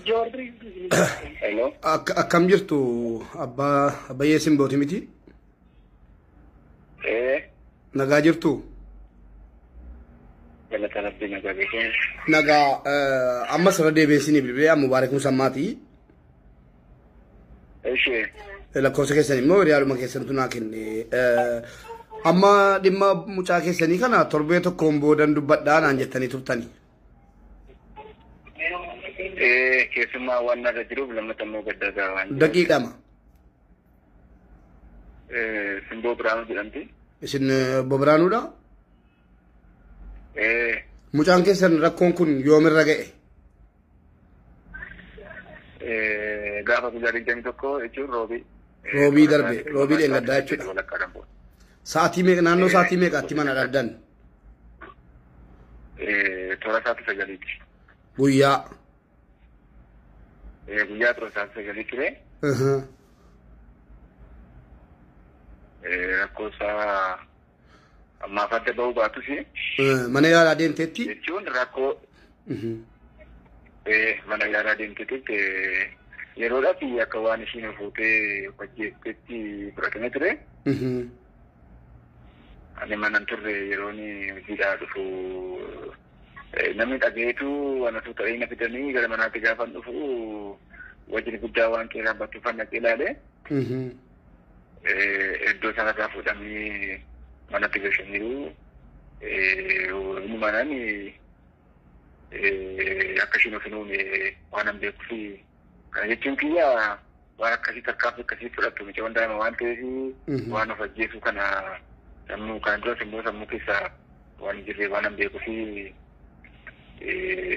Hello. Akkam jirtu abbayyee simbooti miti? Nagaa jirtu? Nagaa amma sirra deebiinsinii bilbilee mubaarak musammaati. Lakkoofsa keessan immoo hiriyaaluma keessantu naa kenne. Amma dhimma mucaa keessanii kana torbee tokkoon boodan dubbadhaa naan jettanii turtanii. Keessumaa waan irra jiruuf lammata immoo gaddaa waan. Daqiiqama. Simboo Biraanuu jedhamti. Isin Obbo Biraanuudha? Mucaan keessan rakkoon kun yoomirra ga'e? Gaafa guyyaa 21 jechuun roobii. Roobii darbe, roobii dheengaddaa jechuudha. Sa'aatii meeqa naannoo sa'aatii meeqaatti mana dhabdan? Toora sa'aatii 9. Guyyaa. Guyyaa toora sa'aatii 9 ture. Rakkoosaa ammaaf adda ba'uu baatus. Mana yaalaa deemteetti? Jechuun rakkoo mana yaalaa deemteetti yeroodhaaf akka waan ishiin fuutee hojjettetti fudhatame ture. Ani manan turre yeroon hojiidhaa dhufu namni dhageetu wanatu ta'ee na fidanii gara manaatti gaafan dhufu wajjin guddaa waan qeeraan battuufan naqee ilaale. Iddoo sanarraa fuudhamee manatti galchaniiru. Manaan akka ishiin of hin uume waan an beekuuf kana jechuun kiyya waan akkasii tarkaanfii akkasii fudhattu mucaan daa'ima waan ta'eef waan of ajjeesuu kana sammuu kan duras immoo sammuu keessaa waan jirree waan an beekuuf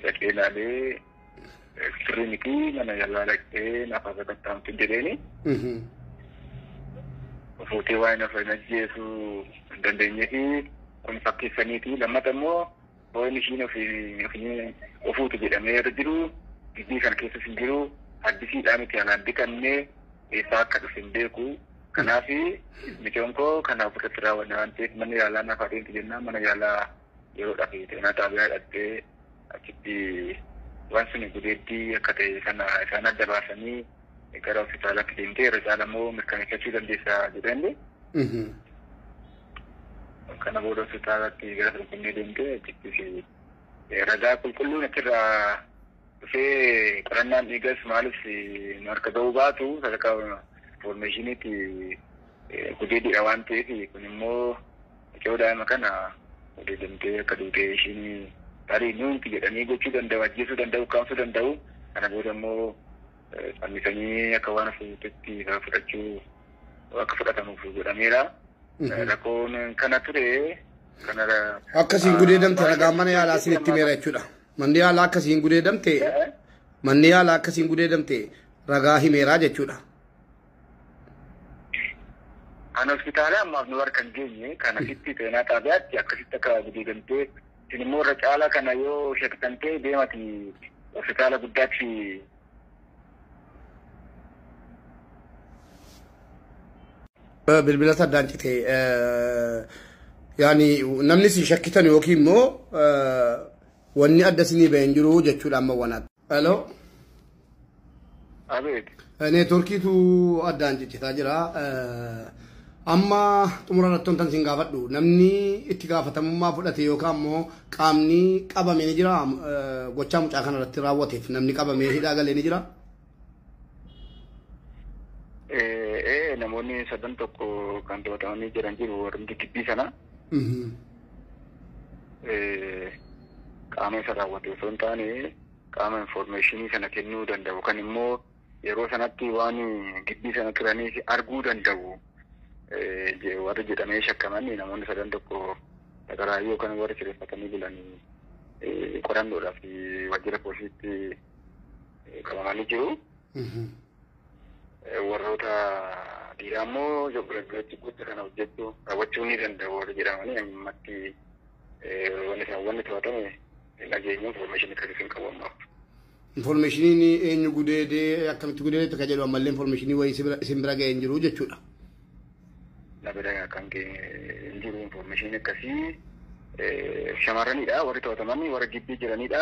dhaqee ilaalee sirrii miti mana yaalaa dhaqee naaf akka qaxxaamtu jedheeni. Fuutee waan of hin ajjeesuu hin dandeenyeefi kun fakkeessaniiti. Lammata immoo ho'iin ishiin ofuutu jedhamee irra jiru gidbii kana keessa hin jiru addisiidhaan itti alaan dhiqannee eessaa akka dhufe hin beeku. Kanaaf mucaan koo kanaaf irratti raawwanne waan ta'eef manni yaalaa naaf adeemti jennaan mana yaalaa yeroodhaaf xeenaa xaabiyaa hidhattee achitti waan sun gudeeddii akka ta'e sana isaan adda baasanii gara hospitaalaatti deemtee irra caala immoo mirkaneeffachuu dandeessaa jedhanii. Kana booda hospitaalaatti gara Finfinnee deemtee achittis ragaa qulqulluun achirraa dhufee qorannaan dhiigas maalif nu harka ga'uu baatu sadarkaa informaashiniitti gudeeddiidha waan ta'eef kun immoo mucaa daa'ima kana gudeeddamtee akka duutee ishiin tarii nuunti jedhanii gochuu danda'u ajjeesuu danda'u kaamsuu danda'u kana booda immoo fannisanii akka waan fuutetti fudhachuu akka fudhatamuuf godhameera. Rakkoon kana ture kanarra. Akkasiin gudeedamte ragaan mana yaalaa isinitti himeera jechuudha. Manni yaalaa akkasiin gudeedamte manni yaalaa akkasiin gudeedamte ragaa himeeraa jechuudha. An hospitaala ammaaf nu harka hin geenye kan asitti xeenaa xaabiyaatti akkasitti akka gudeedamtee isin immoo irra caalaa kana yoo shakkantee deemati hospitaala guddaatti. Bilbila saddaan cite yaani namni si shakkitan yookiin immoo wanni adda isinii ba'een jiru jechuudha amma wanaatti. Hello. Abeet. Neetworkiitu addaan ciccitaa jira. Amma xumura irratti tan isin gaafadhu namni itti gaafatamummaa fudhate yookaan immoo qaamni qabame ni jira gochaa mucaa kana irratti raawwateef namni qabamee hidhaa galee ni jira. Namoonni 7 kan to'atamanii jiran jiru warri gibbii sana. Qaama isa raawwate osoo hin taane qaama informaashinii sana kennuu danda'u kan immoo yeroo sanatti waan gibbii sana turaniif arguu danda'u warri jedhamee shakkaman namoonni 7 sagaraayyoo kan warri kireeffatanii bulanii qorannoodhaaf waajjira poolisiitti qabamanii jiru. Warroota dhiiraa immoo joogiraafii gocha kana hojjechuu raawwachuu ni danda'u warri jedhamanii ammatti wanni to'atame dhageenya informaashinii kan isin qabu ammaaf. Informaashiniin eenyu gudeedee akkamitti gudeedeetti kan jedhu ammallee informaashinii wayii isin bira ga'ee hin jiru jechuudha. Na bira kan ga'ee hin jiru informaashinii akkasii shamarranidha warri to'ataman warra gibbii jiranidha.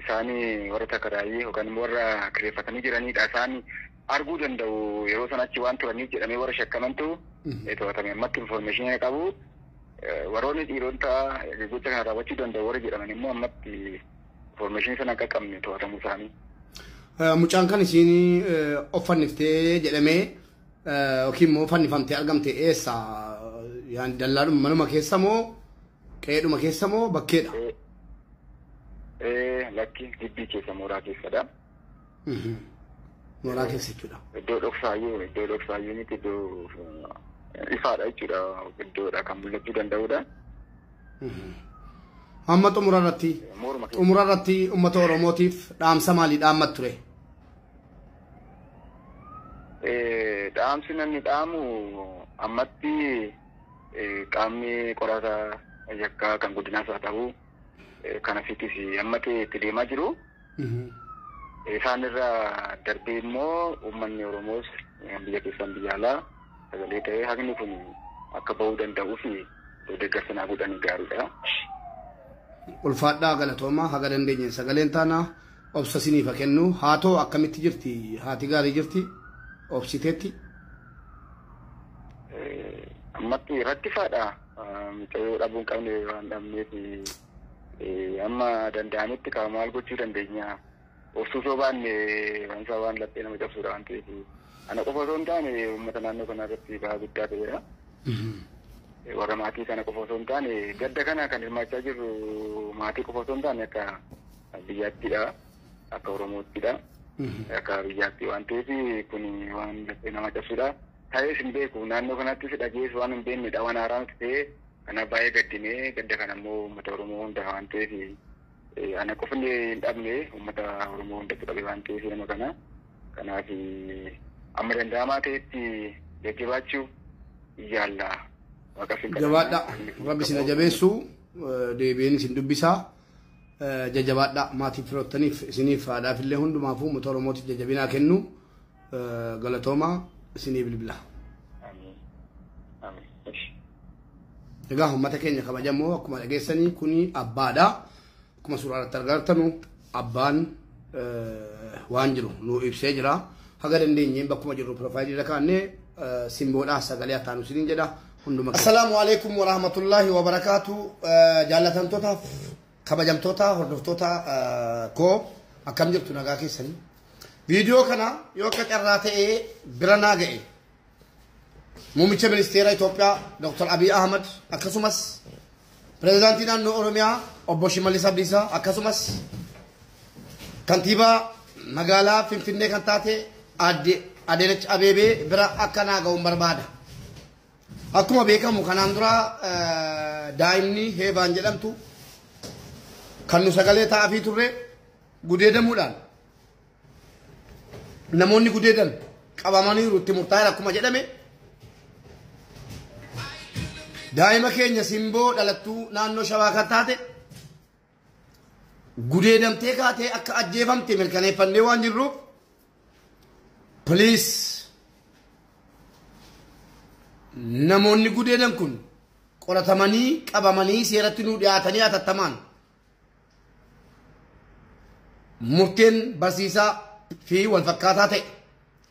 isaanii warra takaraayii yookaan warra kireeffatanii jiranidha. Isaan arguu danda'u yeroo sanatti waan turaniif jedhamee warra shakkamantu to'atame. Ammatti information qabu. Warroonni dhiirota gocha kana raawwachuu danda'u warra jedhaman immoo ammatti information sana akka qabne to'atamuu isaanii. Mucaan kan isiin offanniftee jedhamee yookiin immoo fannifamtee argamte eessa? Yaan dallaadhuma manuma keessa moo qe'eedhuma keessa moo bakkeedha? Lakki gibbii keessa mooraa keessadha. Mooraa keessa jechuudha. Iddoo dhoksaayyuu miti iddoo ifaadha jechuudha. Iddoodha kan mul'achuu danda'udha. Amma xumura irratti uummata Oromootiif dhaamsa maalii dhaammat ture? Dhaamsi namni dhaamu ammatti qaamni qorata yakkaa kan guddinaas haa ta'u kanafittis ammatti itti deemaa jiru. Isaan irraa darbee immoo uummanni Oromoos biyya keessan biyya alaa sagalee ta'ee haqni kun akka bahuu danda'uu fi deeggarsa naa godhanii gaariidha. Ulfaadhaa galatoomaa haga dandeenye sagaleen taanaa obsa siniif haa kennu. Haatoo akkamitti jirti? Haati gaarii jirti? Obsiteetti? Ammatti rakkisaadha. Mucayyoo dhabuun qabne waan dhabneef amma danda'anitti maal gochuu dandeenya. Obsuusoo baanne waan laphee nama cabsuudha waan ta'eef ana qofa osoo hin taane uummata naannoo kana irratti bahaa guddaa ta'edha. Warra maatii kana qofa osoo hin taane gadda kana kan hirmaachaa jirru maatii qofa osoo hin taane akka biyyaattiidha. Akka Oromoottidha. Akka biyyaatti waan ta'eef kun waan laphee nama cabsuudha. Ta'ees hin beeku naannoo kanattis dhageessu waan hin beeknedha waan haaraa nuti ta'e kana baay'ee gaddinee gadda kana immoo uummata Oromoo hunda waan ta'eef ana qofni hin dhabne uummata Oromoo hundatti qabe waan ta'eef nama kana. Kanaaf amma danda'amaa ta'etti jajjabaachuu yaalla. Jabaadha. Rabbi isin jabeessu deebiin isin dubbisaa. Jajjabaadha maatii firoottaniif isiniif haadhaaf illee hundumaafuu uummata Oromootiif jajjabinaa kennu. Galatoomaa isinii bilbila. Egaa uummata keenya kabajamoo akkuma dhageessanii kuni abbaadha. Akkuma suuraa irratti argartanu abbaan waan jiru nu ibsee jira. Haga dandeenyeen bakkuma jirru piroofaayilii irra kaa'annee simboodhaa sagalee ataanu isiniin jedha hunduma. Assalaamu alaikum wa rahmatullahi wa barakaatu. Jaallatamtootaaf kabajamtoota hordoftoota koo akkam jirtu nagaa keessanii. Viidiyoo kana yoo akka carraa ta'ee bira naa ga'e muummicha ministeera Itoophiyaa Dr. Abiy Ahmed akkasumas pirezidaantii naannoo Oromiyaa obbo Shimallis Abdiisaa akkasumas kantiibaa magaalaa Finfinnee kan taate Aadde Adaanech Abeebee bira akka naa ga'uun barbaada. Akkuma beekamu kanaan dura daa'imni Heebaan jedhamtu kan nu sagalee taa'afii turre gudeedamuudhaan namoonni gudeedan qabamaniiru itti murtaa'e akkuma jedhame daa'ima keenya simboo dhalattuu naannoo Shawaa kan taate gudeedamtee kaatee akka ajjeefamte mirkaneeffannee waan jirruuf please namoonni gudeedan kun qoratamanii qabamanii seeratti nu dhiyaatanii hatattamaan murteen barsiisaa fi wal fakkaataa ta'e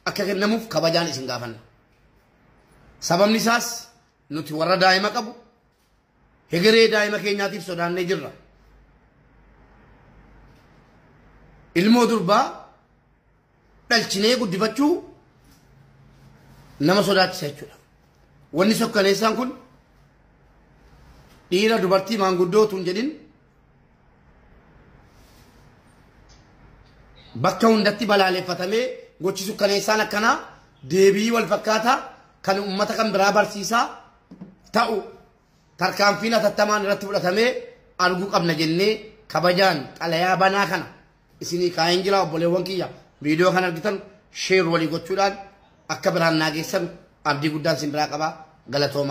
akka kennamuuf kabajaan isin gaafanna. Sababni isaas nuti warra daa'ima qabu hegeree daa'ima keenyaatiif sodaannee jirra. Ilmoo durbaa dhalchinee guddifachuu nama sodaachisa jechuudha. Wanni sokkaneessaan kun dhiira dubartii maanguddootu hin jedhin bakka hundatti balaaleffatamee gochi sukkaneessaan akkanaa deebii wal fakkaataa kan uummata kan biraa barsiisaa ta'u tarkaanfiin hatattamaan irratti fudhatamee arguu qabna jennee kabajaan xalayaa banaa kana isinii kaa'een jira obboleewwan kiyya viidiyoo kan argitan sheer walii gochuudhaan akka biraan naageessan abdii guddaan sin biraa qabaa galatooma.